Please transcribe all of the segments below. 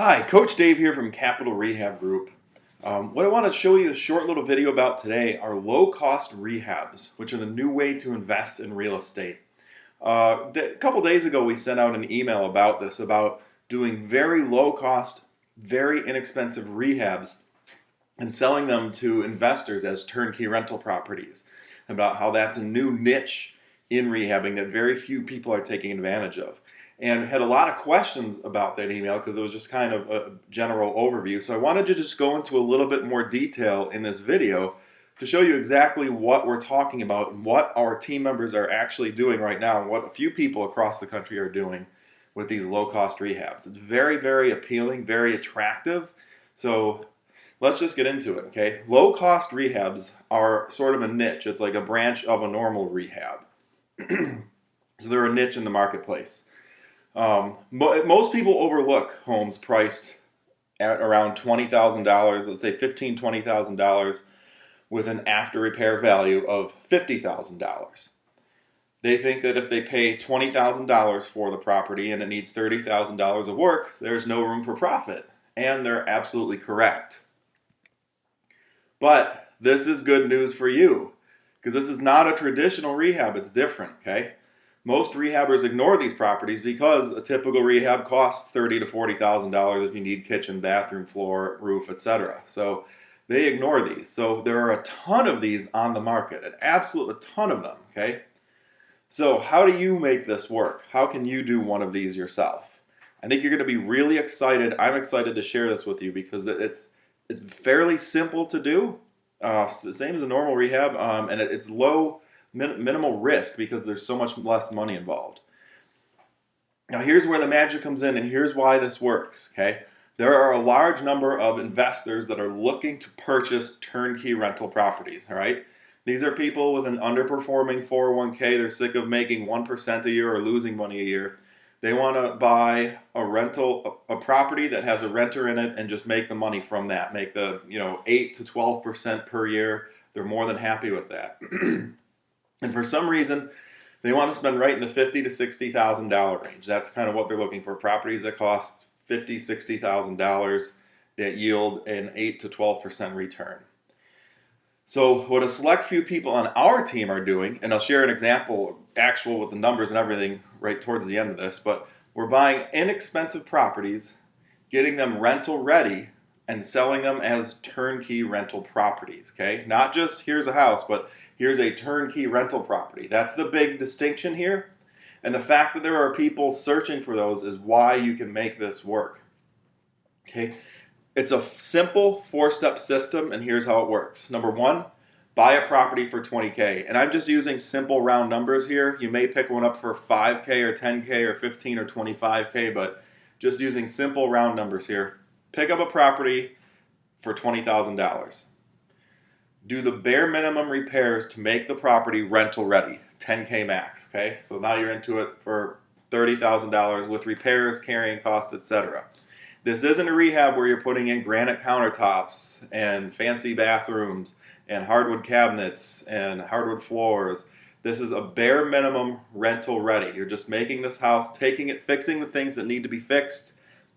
Hi, Coach Dave here from Capital Rehab Group. What I want to show you a short little video about today are low-cost rehabs, which are the new way to invest in real estate. A couple days ago, we sent out an email about this, about doing very low-cost, very inexpensive rehabs and selling them to investors as turnkey rental properties, about how that's a new niche in rehabbing that very few people are taking advantage of. And had a lot of questions about that email because it was just kind of a general overview. So I wanted to just go into a little bit more detail in this video to show you exactly what we're talking about and what our team members are actually doing right now and what a few people across the country are doing with these low-cost rehabs. It's very, very appealing, very attractive. So let's just get into it, okay? Low-cost rehabs are sort of a niche. It's like a branch of a normal rehab. So they're a niche in the marketplace. Most people overlook homes priced at around $20,000, let's say $15,000, $20,000, with an after repair value of $50,000. They think that if they pay $20,000 for the property and it needs $30,000 of work, there's no room for profit. And they're absolutely correct. But this is good news for you, because this is not a traditional rehab, it's different, okay? Most rehabbers ignore these properties because a typical rehab costs $30,000 to $40,000 if you need kitchen, bathroom, floor, roof, etc. So they ignore these. So there are a ton of these on the market, an absolute ton of them, okay? So how do you make this work? How can you do one of these yourself? I think you're going to be really excited. I'm excited to share this with you because it's fairly simple to do. Same as a normal rehab, and it's minimal risk because there's so much less money involved. Now here's where the magic comes in, and here's why this works, okay? There are a large number of investors that are looking to purchase turnkey rental properties, all right? These are people with an underperforming 401k. They're sick of making 1% a year or losing money a year. They want to buy a property that has a renter in it and just make the money from that. Make the 8 to 12% per year. They're more than happy with that. And for some reason, they want to spend right in the $50,000 to $60,000 range. That's kind of what they're looking for. Properties that cost $50,000, $60,000 that yield an 8 to 12% return. So what a select few people on our team are doing, and I'll share an example, actual with the numbers and everything right towards the end of this, but we're buying inexpensive properties, getting them rental ready, and selling them as turnkey rental properties, okay? Not just here's a house, but here's a turnkey rental property. That's the big distinction here. And the fact that there are people searching for those is why you can make this work. Okay? It's a simple 4-step system, and here's how it works. Number one, buy a property for $20K. And I'm just using simple round numbers here. You may pick one up for $5K or $10K or $15 or $25K, but just using simple round numbers here. Pick up a property for $20,000. Do the bare minimum repairs to make the property rental ready, $10K max, okay? So now you're into it for $30,000 with repairs, carrying costs, etc. This isn't a rehab where you're putting in granite countertops and fancy bathrooms and hardwood cabinets and hardwood floors. This is a bare minimum rental ready. You're just making this house, taking it, fixing the things that need to be fixed,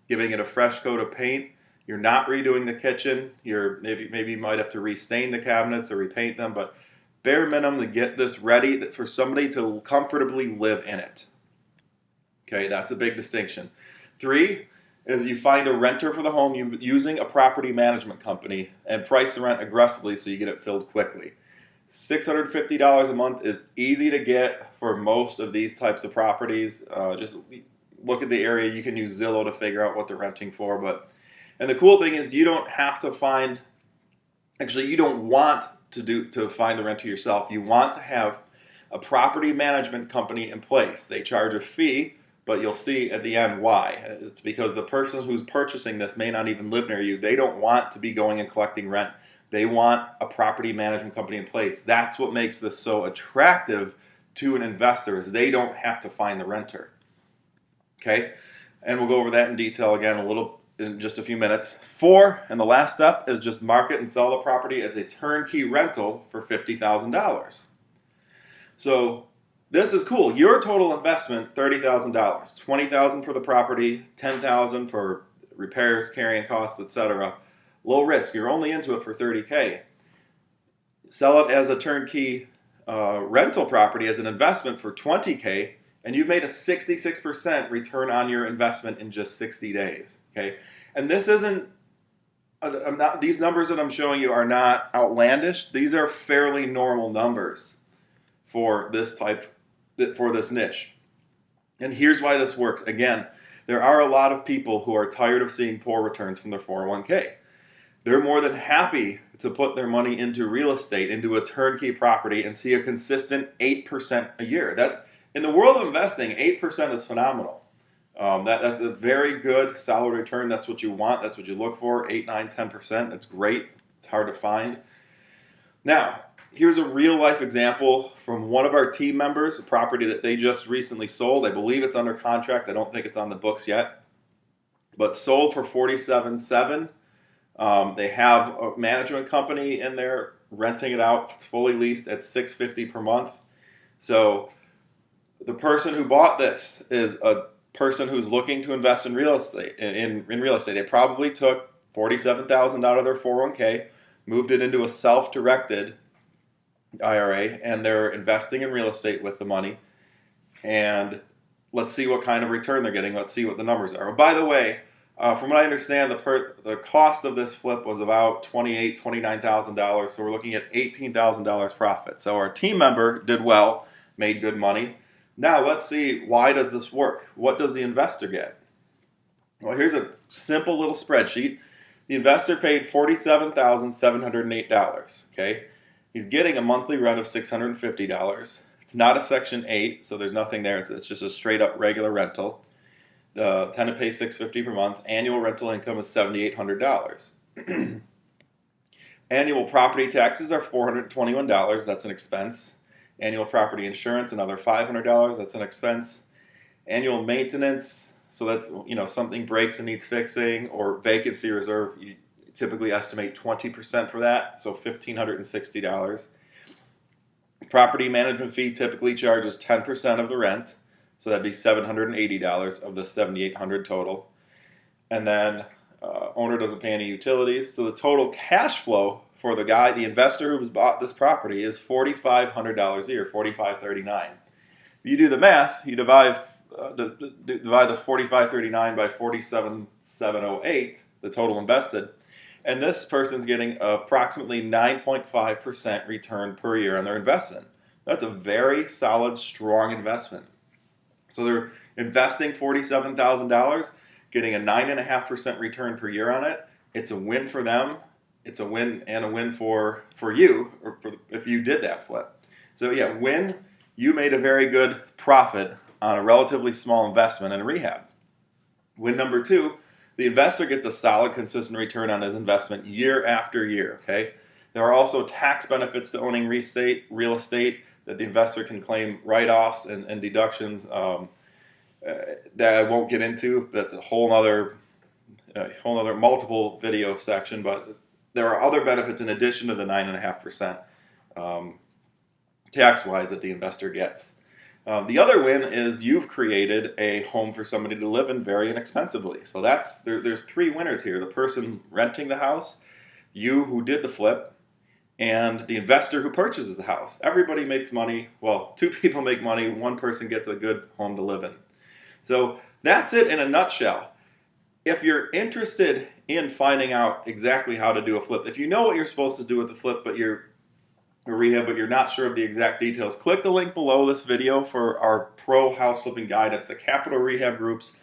giving it a fresh coat of paint. You're not redoing the kitchen. Maybe you might have to restain the cabinets or repaint them, but bare minimum to get this ready for somebody to comfortably live in it. Okay, that's a big distinction. 3 is you find a renter for the home using a property management company and price the rent aggressively so you get it filled quickly. $650 a month is easy to get for most of these types of properties. Just look at the area. You can use Zillow to figure out what they're renting for, and the cool thing is you don't have to find, actually you don't want to find the renter yourself. You want to have a property management company in place. They charge a fee, but you'll see at the end why. It's because the person who's purchasing this may not even live near you. They don't want to be going and collecting rent. They want a property management company in place. That's what makes this so attractive to an investor, is they don't have to find the renter. Okay? And we'll go over that in detail again in just a few minutes. 4, and the last step, is just market and sell the property as a turnkey rental for $50,000. So this is cool. Your total investment, $30,000. $20,000 for the property, $10,000 for repairs, carrying costs, etc. Low risk. You're only into it for $30K. Sell it as a turnkey rental property as an investment for $20K, and you've made a 66% return on your investment in just 60 days. Okay, and this isn't. These numbers that I'm showing you are not outlandish. These are fairly normal numbers for this niche. And here's why this works. Again, there are a lot of people who are tired of seeing poor returns from their 401k. They're more than happy to put their money into real estate, into a turnkey property, and see a consistent 8% a year. That, in the world of investing, 8% is phenomenal. That's a very good, solid return. That's what you want. That's what you look for. 8, 9, 10%. That's great. It's hard to find. Now, here's a real life example from one of our team members, a property that they just recently sold. I believe it's under contract. I don't think it's on the books yet, but sold for $47,700. They have a management company in there renting it out. It's fully leased at $650 per month. So the person who bought this is a person who's looking to invest in real estate. In real estate, they probably took $47,000 out of their 401k, moved it into a self-directed IRA, and they're investing in real estate with the money. And let's see what kind of return they're getting. Let's see what the numbers are. Oh, by the way, from what I understand, the cost of this flip was about $28,000, $29,000. So we're looking at $18,000 profit. So our team member did well, made good money. Now let's see, why does this work? What does the investor get? Well, here's a simple little spreadsheet. The investor paid $47,708. Okay, he's getting a monthly rent of $650. It's not a Section 8, so there's nothing there. It's just a straight up regular rental. The tenant pays $650 per month. Annual rental income is $7,800. Annual property taxes are $421. That's an expense. Annual property insurance, another $500. That's an expense. Annual maintenance, so that's, something breaks and needs fixing, or vacancy reserve. You typically estimate 20% for that, so $1,560. Property management fee typically charges 10% of the rent, so that'd be $780 of the $7,800 total. And then owner doesn't pay any utilities, so the total cash flow for the investor who's bought this property is $4,500 a year, $4,539. If you do the math, you divide the $4,539 by $47,708, the total invested, and this person's getting approximately 9.5% return per year on their investment. That's a very solid, strong investment. So they're investing $47,000, getting a 9.5% return per year on it. It's a win for them. It's a win and a win for you, or if you did that flip. So yeah, win, you made a very good profit on a relatively small investment in a rehab. Win number 2, the investor gets a solid, consistent return on his investment year after year. Okay, there are also tax benefits to owning real estate that the investor can claim write-offs and deductions that I won't get into. That's a whole other multiple video section, but there are other benefits in addition to the 9.5% tax-wise that the investor gets. The other win is you've created a home for somebody to live in very inexpensively. So there's 3 winners here: the person renting the house, you who did the flip, and the investor who purchases the house. Everybody makes money. Well, 2 people make money. 1 person gets a good home to live in. So that's it in a nutshell. If you're interested in finding out exactly how to do a flip, if you know what you're supposed to do with the flip, but you're not sure of the exact details, click the link below this video for our Pro House Flipping Guide. It's the Capital Rehab Group's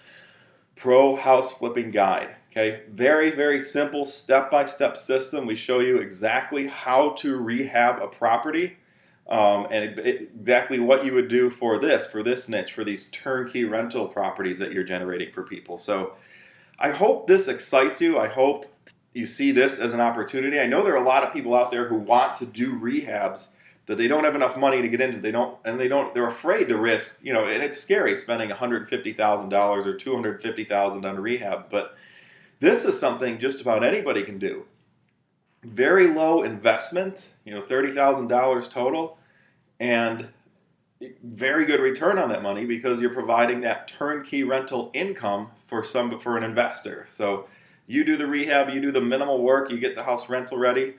Pro House Flipping Guide. Okay, very, very simple step-by-step system. We show you exactly how to rehab a property and exactly what you would do for this niche, for these turnkey rental properties that you're generating for people. So I hope this excites you. I hope you see this as an opportunity. I know there are a lot of people out there who want to do rehabs that they don't have enough money to get into. They're afraid to risk, and it's scary spending $150,000 or $250,000 on a rehab, but this is something just about anybody can do. Very low investment, $30,000 total, and very good return on that money because you're providing that turnkey rental income for an investor. So you do the rehab, you do the minimal work, you get the house rental ready.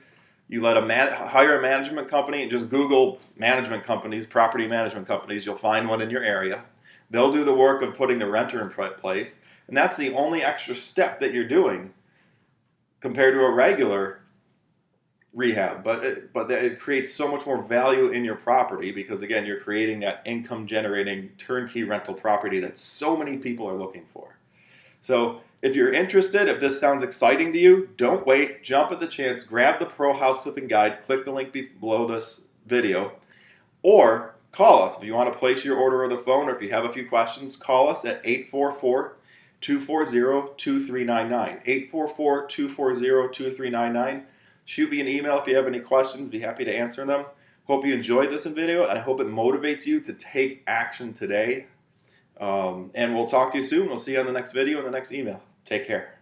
You let hire a management company and just Google management companies, property management companies. You'll find one in your area. They'll do the work of putting the renter in place, and that's the only extra step that you're doing compared to a regular rehab. But it creates so much more value in your property because, again, you're creating that income-generating turnkey rental property that so many people are looking for. So if you're interested, if this sounds exciting to you, don't wait. Jump at the chance. Grab the Pro House Flipping Guide. Click the link below this video. Or call us. If you want to place your order over the phone or if you have a few questions, call us at 844-240-2399. 844-240-2399. Shoot me an email if you have any questions. Be happy to answer them. Hope you enjoyed this video, and I hope it motivates you to take action today. And we'll talk to you soon. We'll see you on the next video and the next email. Take care.